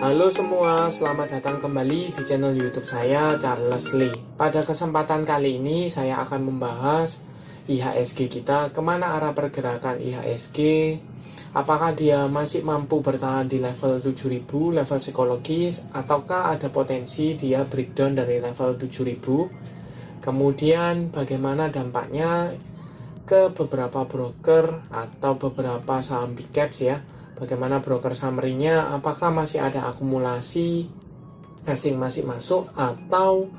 Halo semua, selamat datang kembali di channel YouTube saya, Charles Lee. Pada kesempatan kali ini, saya akan membahas IHSG kita, kemana arah pergerakan IHSG, apakah dia masih mampu bertahan di level 7000, level psikologis, ataukah ada potensi dia breakdown dari level 7000. Kemudian bagaimana dampaknya ke beberapa broker atau beberapa saham big caps ya. Bagaimana broker summary-nya, apakah masih ada akumulasi, asing masih masuk, atau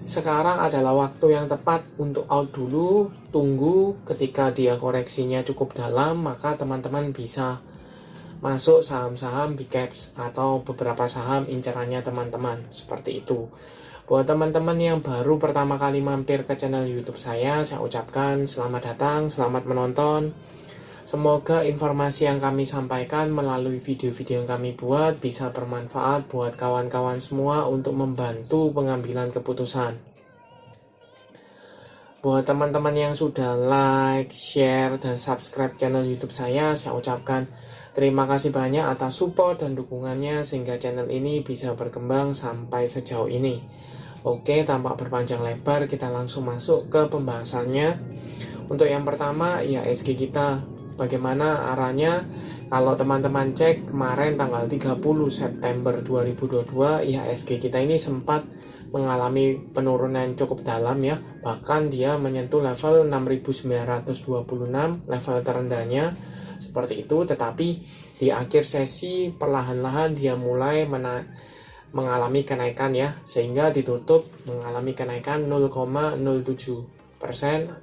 sekarang adalah waktu yang tepat untuk out dulu, tunggu ketika dia koreksinya cukup dalam, maka teman-teman bisa masuk saham-saham big caps atau beberapa saham incarannya teman-teman, seperti itu. Buat teman-teman yang baru pertama kali mampir ke channel YouTube saya ucapkan selamat datang, selamat menonton. Semoga informasi yang kami sampaikan melalui video-video yang kami buat bisa bermanfaat buat kawan-kawan semua untuk membantu pengambilan keputusan. Buat teman-teman yang sudah like, share, dan subscribe channel YouTube saya ucapkan terima kasih banyak atas support dan dukungannya sehingga channel ini bisa berkembang sampai sejauh ini. Oke, tanpa berpanjang lebar, kita langsung masuk ke pembahasannya. Untuk yang pertama, IHSG kita. Bagaimana arahnya? Kalau teman-teman cek kemarin tanggal 30 September 2022 IHSG kita ini sempat mengalami penurunan cukup dalam ya. Bahkan dia menyentuh level 6926, level terendahnya seperti itu. Tetapi di akhir sesi perlahan-lahan dia mulai mengalami kenaikan ya, sehingga ditutup mengalami kenaikan 0,07%,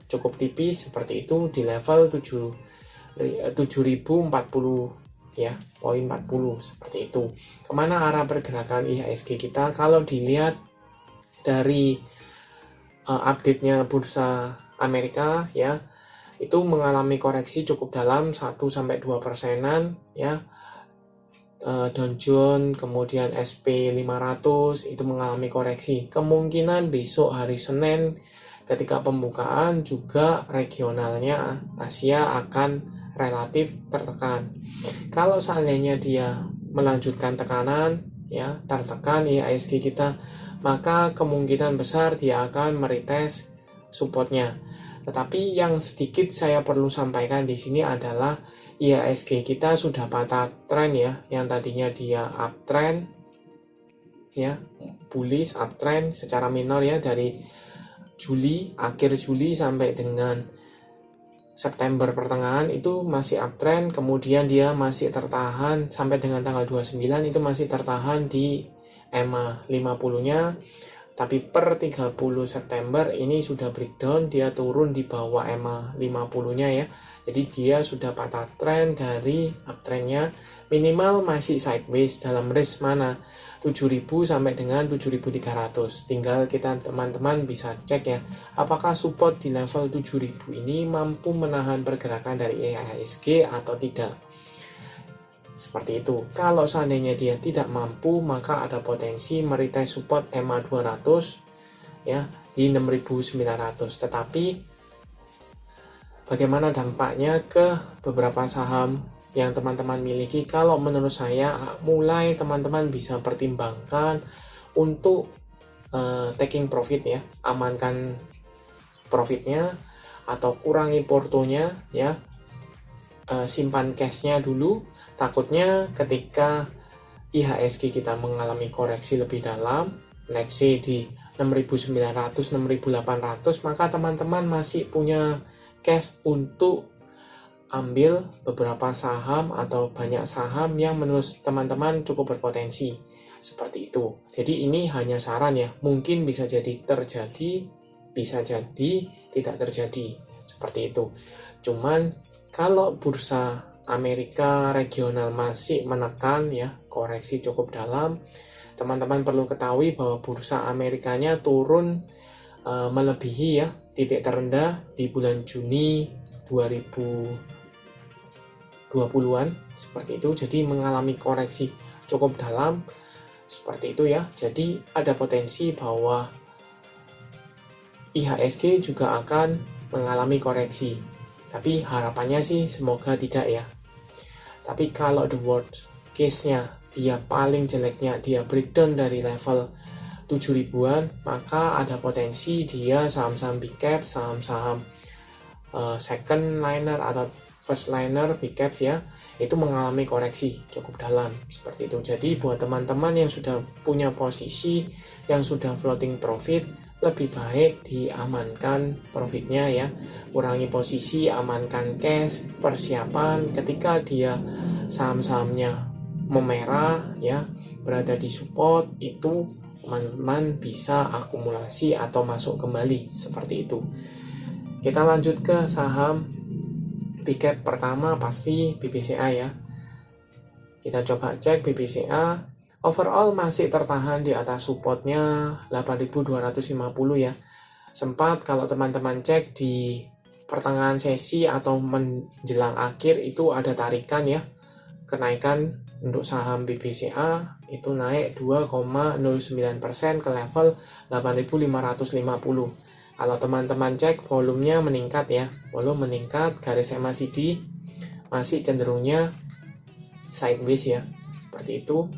cukup tipis seperti itu di level 7040 ya, poin 40 seperti itu. Kemana arah pergerakan IHSG kita? Kalau dilihat dari update-nya bursa Amerika ya, itu mengalami koreksi cukup dalam 1-2%-an ya. Dow Jones, kemudian SP 500 itu mengalami koreksi. Kemungkinan besok hari Senin ketika pembukaan juga regionalnya Asia akan relatif tertekan. Kalau seandainya dia melanjutkan tekanan ya, tertekan IHSG kita, maka kemungkinan besar dia akan meretest supportnya. Tetapi yang sedikit saya perlu sampaikan di sini adalah IHSG kita sudah patah tren ya, yang tadinya dia uptrend ya, bullish uptrend secara minor ya, dari akhir Juli sampai dengan September pertengahan itu masih uptrend, kemudian dia masih tertahan sampai dengan tanggal 29 itu masih tertahan di EMA 50-nya. Tapi per 30 September ini sudah breakdown, dia turun di bawah EMA 50-nya ya. Jadi dia sudah patah tren dari uptrendnya, minimal masih sideways dalam range mana 7.000 sampai dengan 7.300. Tinggal kita teman-teman bisa cek ya, apakah support di level 7.000 ini mampu menahan pergerakan dari IHSG atau tidak. Seperti itu. Kalau seandainya dia tidak mampu, maka ada potensi meretest support EMA 200 ya di 6.900. Tetapi bagaimana dampaknya ke beberapa saham yang teman-teman miliki? Kalau menurut saya, mulai teman-teman bisa pertimbangkan untuk taking profit ya, amankan profitnya atau kurangi portonya ya, simpan cashnya dulu. Takutnya ketika IHSG kita mengalami koreksi lebih dalam, let's say di 6.900, 6.800, maka teman-teman masih punya cash untuk ambil beberapa saham atau banyak saham yang menurut teman-teman cukup berpotensi. Seperti itu. Jadi ini hanya saran ya, mungkin bisa jadi terjadi, bisa jadi tidak terjadi. Seperti itu. Cuman kalau bursa Amerika regional masih menekan ya, koreksi cukup dalam, teman-teman perlu ketahui bahwa bursa Amerikanya turun melebihi ya titik terendah di bulan Juni 2020-an seperti itu. Jadi mengalami koreksi cukup dalam seperti itu ya. Jadi ada potensi bahwa IHSG juga akan mengalami koreksi. Tapi harapannya sih semoga tidak ya. Tapi kalau the worst case-nya dia paling jeleknya dia breakdown dari level 7 ribuan, maka ada potensi dia saham-saham big cap, saham-saham second liner atau first liner big cap ya, itu mengalami koreksi cukup dalam seperti itu. Jadi buat teman-teman yang sudah punya posisi, yang sudah floating profit, lebih baik diamankan profitnya ya, kurangi posisi, amankan cash, persiapan ketika dia saham-sahamnya memerah ya, berada di support, itu teman-teman bisa akumulasi atau masuk kembali seperti itu. Kita lanjut ke saham big cap pertama, pasti BBCA ya. Kita coba cek BBCA, overall masih tertahan di atas supportnya 8.250 ya. Sempat kalau teman-teman cek di pertengahan sesi atau menjelang akhir itu ada tarikan ya, kenaikan untuk saham BBCA itu naik 2,09% ke level 8.550. Kalau teman-teman cek volumenya meningkat ya, volume meningkat, garis MACD masih cenderungnya sideways ya, seperti itu.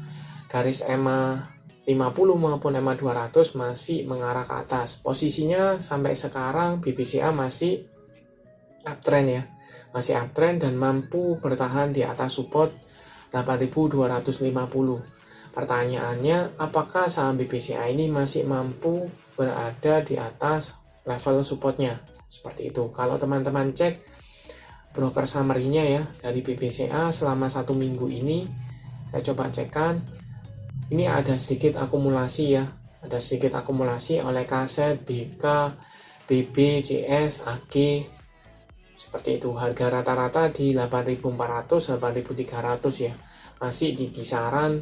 Garis EMA 50 maupun EMA 200 masih mengarah ke atas. Posisinya sampai sekarang BBCA masih uptrend ya, masih uptrend dan mampu bertahan di atas support 8.250. Pertanyaannya, apakah saham BBCA ini masih mampu berada di atas level supportnya? Seperti itu. Kalau teman-teman cek broker summary-nya ya dari BBCA selama 1 minggu ini, saya coba cekkan, ini ada sedikit akumulasi ya, ada sedikit akumulasi oleh KZ, BK, BB, JS, AG, seperti itu. Harga rata-rata di 8.400, 8.300 ya, masih di kisaran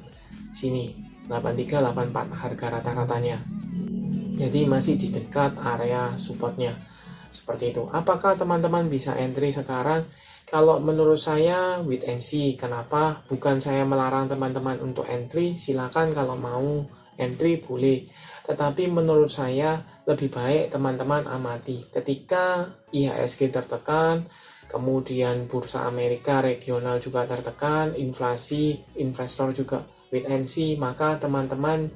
sini 8384 harga rata-ratanya, jadi masih di dekat area supportnya seperti itu. Apakah teman-teman bisa entry sekarang? Kalau menurut saya wait and see. Kenapa? Bukan saya melarang teman-teman untuk entry, silakan kalau mau entry boleh, tetapi menurut saya lebih baik teman-teman amati ketika IHSG tertekan, kemudian bursa Amerika regional juga tertekan, inflasi, investor juga wait and see, maka teman-teman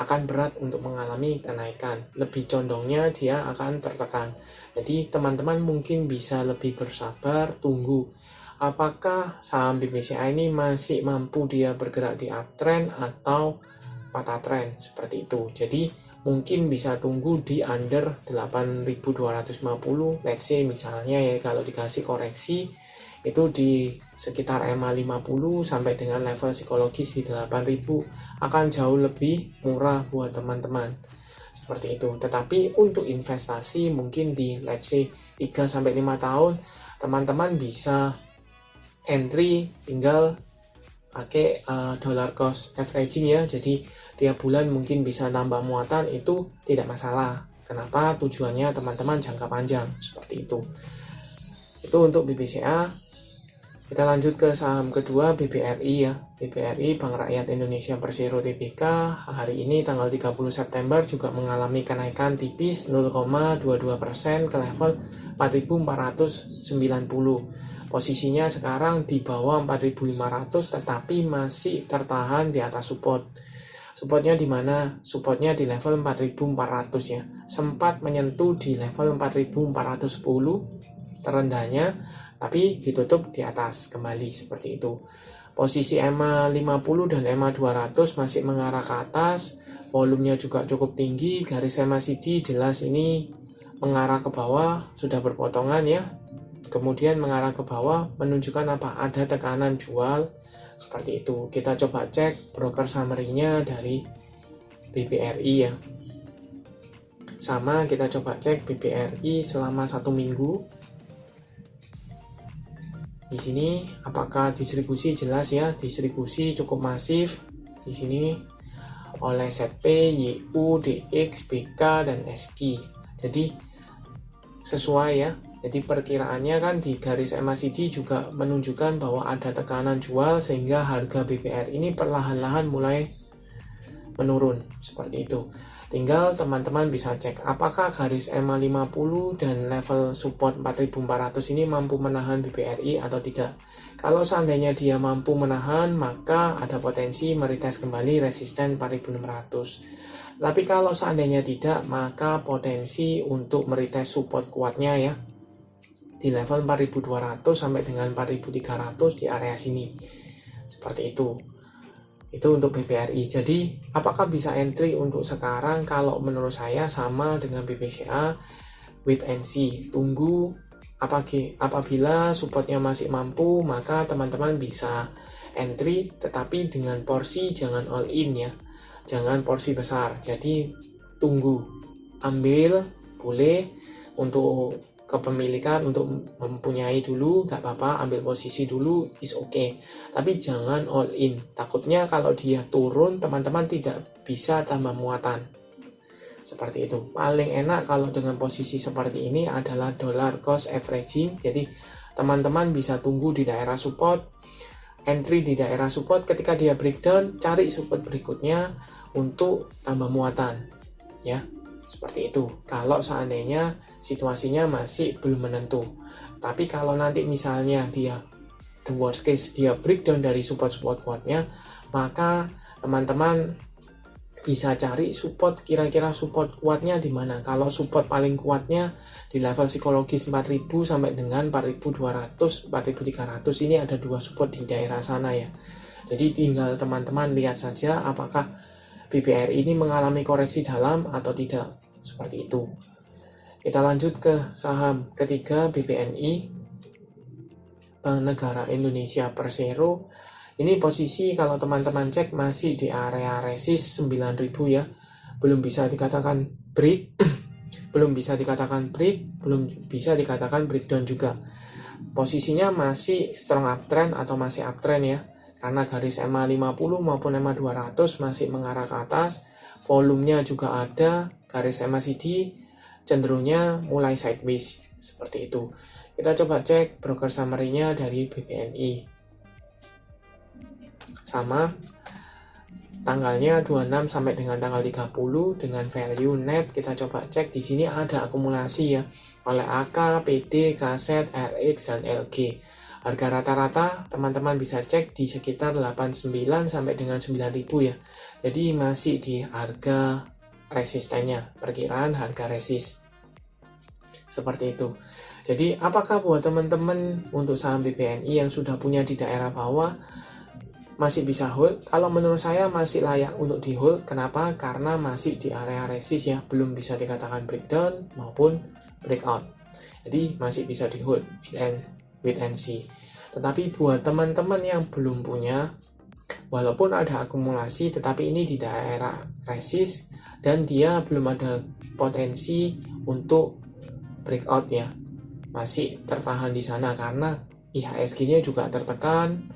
akan berat untuk mengalami kenaikan. Lebih condongnya dia akan tertekan. Jadi teman-teman mungkin bisa lebih bersabar, tunggu apakah saham BBCA ini masih mampu dia bergerak di uptrend atau patah trend seperti itu. Jadi mungkin bisa tunggu di under 8.250, let's say misalnya ya, kalau dikasih koreksi itu di sekitar EMA 50 sampai dengan level psikologis di 8.000 akan jauh lebih murah buat teman-teman seperti itu. Tetapi untuk investasi mungkin di let's say 3 sampai 5 tahun teman-teman bisa entry tinggal pakai dollar cost averaging ya, jadi tiap bulan mungkin bisa nambah muatan, itu tidak masalah. Kenapa? Tujuannya teman-teman jangka panjang seperti itu. Itu untuk BBCA. Kita lanjut ke saham kedua, BBRI ya. BBRI Bank Rakyat Indonesia Persero Tbk hari ini tanggal 30 September juga mengalami kenaikan tipis 0,22% ke level 4.490. Posisinya sekarang di bawah 4.500 tetapi masih tertahan di atas support. Supportnya di mana? Supportnya di level 4.400 ya. Sempat menyentuh di level 4.410 terendahnya, tapi ditutup di atas kembali seperti itu. Posisi EMA 50 dan EMA 200 masih mengarah ke atas, volumenya juga cukup tinggi, garis MACD jelas ini mengarah ke bawah, sudah berpotongan ya. Kemudian mengarah ke bawah menunjukkan apa? Ada tekanan jual seperti itu. Kita coba cek broker summary-nya dari BBRI ya. Sama kita coba cek BBRI selama 1 minggu. Di sini apakah distribusi jelas ya, distribusi cukup masif di sini oleh ZP, YU, DX, BK dan SKI. Jadi sesuai ya. Jadi perkiraannya kan di garis MACD juga menunjukkan bahwa ada tekanan jual sehingga harga BBR ini perlahan-lahan mulai menurun seperti itu. Tinggal teman-teman bisa cek apakah garis EMA 50 dan level support 4400 ini mampu menahan BBRI atau tidak. Kalau seandainya dia mampu menahan, maka ada potensi meretest kembali resisten 4600. Tapi kalau seandainya tidak, maka potensi untuk meretest support kuatnya ya di level 4200 sampai dengan 4300 di area sini. Seperti itu. Itu untuk BBRI. Jadi, apakah bisa entry untuk sekarang? Kalau menurut saya sama dengan BBCA, wait and see. Tunggu apabila supportnya masih mampu, maka teman-teman bisa entry, tetapi dengan porsi jangan all in ya. Jangan porsi besar. Jadi, tunggu. Ambil, boleh untuk kepemilikan, untuk mempunyai dulu gak apa-apa, ambil posisi dulu is okay, tapi jangan all in. Takutnya kalau dia turun teman-teman tidak bisa tambah muatan. Seperti itu. Paling enak kalau dengan posisi seperti ini adalah dollar cost averaging. Jadi teman-teman bisa tunggu di daerah support, entry di daerah support, ketika dia breakdown cari support berikutnya untuk tambah muatan ya. Seperti itu, kalau seandainya situasinya masih belum menentu. Tapi kalau nanti misalnya dia, the worst case, dia breakdown dari support-support kuatnya, maka teman-teman bisa cari support, kira-kira support kuatnya di mana. Kalau support paling kuatnya di level psikologis 4000 sampai dengan 4200, 4300, ini ada dua support di daerah sana ya. Jadi tinggal teman-teman lihat saja apakah BBRI ini mengalami koreksi dalam atau tidak. Seperti itu. Kita lanjut ke saham ketiga, BBNI, Bank Negara Indonesia Persero. Ini posisi kalau teman-teman cek masih di area resist 9000 ya. Belum bisa dikatakan break, belum bisa dikatakan break, belum bisa dikatakan breakdown juga. Posisinya masih strong uptrend atau masih uptrend ya. Karena garis EMA 50 maupun EMA 200 masih mengarah ke atas, volumenya juga ada, garis MACD cenderungnya mulai sideways, seperti itu. Kita coba cek broker summary-nya dari BBNI. Sama, tanggalnya 26 sampai dengan tanggal 30 dengan value net. Kita coba cek di sini ada akumulasi ya oleh AK, PD, KZ, RX dan LG. Harga rata-rata teman-teman bisa cek di sekitar 89 sampai dengan 9000 ya. Jadi masih di harga resistennya, perkiraan harga resist. Seperti itu. Jadi apakah buat teman-teman untuk saham BBNI yang sudah punya di daerah bawah masih bisa hold? Kalau menurut saya masih layak untuk di hold. Kenapa? Karena masih di area resist ya, belum bisa dikatakan breakdown maupun breakout. Jadi masih bisa di hold wait and see. Tetapi buat teman-teman yang belum punya, walaupun ada akumulasi, tetapi ini di daerah resist dan dia belum ada potensi untuk breakout ya, masih tertahan di sana karena IHSG-nya juga tertekan.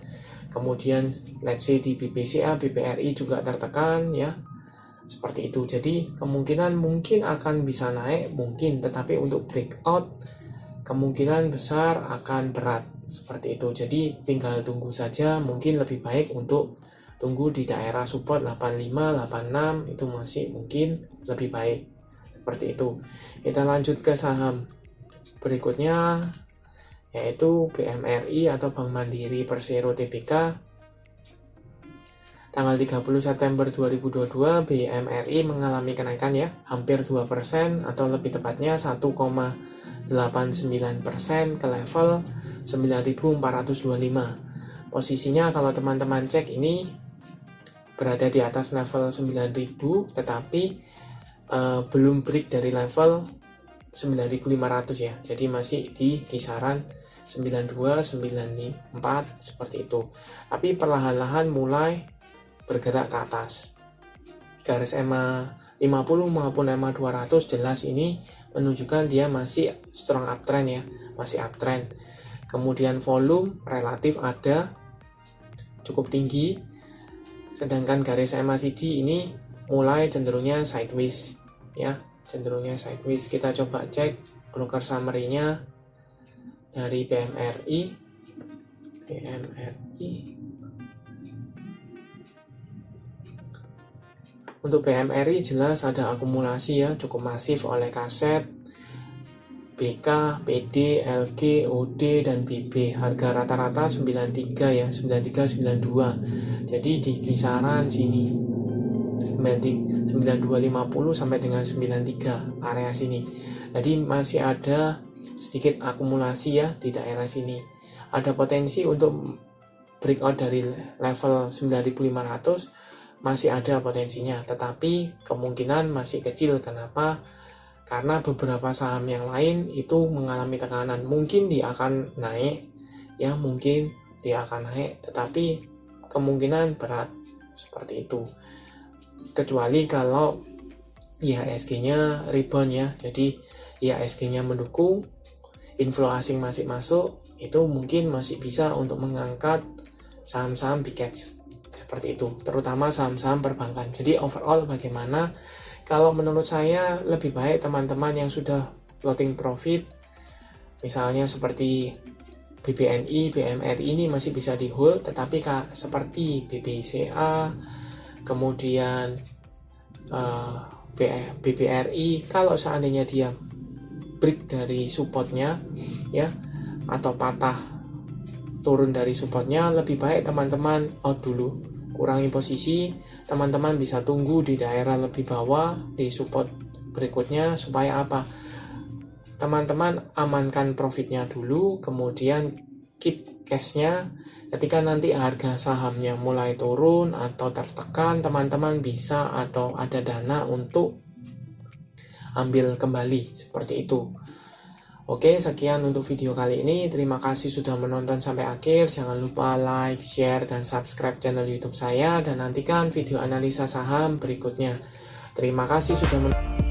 Kemudian let's say di BBCA, BBRI juga tertekan ya, seperti itu. Jadi kemungkinan mungkin akan bisa naik, mungkin, tetapi untuk breakout kemungkinan besar akan berat, seperti itu. Jadi tinggal tunggu saja, mungkin lebih baik untuk tunggu di daerah support 85, 86, itu masih mungkin lebih baik, seperti itu. Kita lanjut ke saham berikutnya, yaitu BMRI atau Bank Mandiri Persero Tbk. Tanggal 30 September 2022, BMRI mengalami kenaikan ya, hampir 2% atau lebih tepatnya 1,89% ke level 9.425. Posisinya kalau teman-teman cek ini berada di atas level 9.000, tetapi belum break dari level 9.500 ya. Jadi masih di kisaran 92, 94 seperti itu. Tapi perlahan-lahan mulai bergerak ke atas. Garis EMA 50 maupun EMA 200 jelas ini menunjukkan dia masih strong uptrend ya, masih uptrend. Kemudian volume relatif ada cukup tinggi, sedangkan garis MACD ini mulai cenderungnya sideways ya, cenderungnya sideways. Kita coba cek broker summary-nya dari BMRI. Untuk BMRI jelas ada akumulasi ya, cukup masif oleh kaset BK, PD, LG, OD, dan BB. Harga rata-rata 93 ya, 93, 92. Jadi di kisaran sini 9250 sampai dengan 93 area sini. Jadi masih ada sedikit akumulasi ya di daerah sini. Ada potensi untuk breakout dari level 9500, masih ada potensinya, tetapi kemungkinan masih kecil. Kenapa? Karena beberapa saham yang lain itu mengalami tekanan. Mungkin dia akan naik ya, mungkin dia akan naik, tetapi kemungkinan berat seperti itu. Kecuali kalau IHSG-nya rebound ya, jadi IHSG-nya mendukung, inflow asing masih masuk, itu mungkin masih bisa untuk mengangkat saham-saham big caps seperti itu, terutama saham-saham perbankan. Jadi overall bagaimana? Kalau menurut saya lebih baik teman-teman yang sudah floating profit, misalnya seperti BBNI, BMRI ini masih bisa di hold, tetapi seperti BBCA, kemudian BBRI, kalau seandainya dia break dari supportnya ya, atau patah turun dari supportnya, lebih baik teman-teman out dulu, kurangi posisi. Teman-teman bisa tunggu di daerah lebih bawah di support berikutnya, supaya apa? Teman-teman amankan profitnya dulu, kemudian keep cashnya. Ketika nanti harga sahamnya mulai turun atau tertekan, teman-teman bisa atau ada dana untuk ambil kembali seperti itu. Oke, sekian untuk video kali ini. Terima kasih sudah menonton sampai akhir. Jangan lupa like, share, dan subscribe channel YouTube saya. Dan nantikan video analisa saham berikutnya. Terima kasih sudah menonton.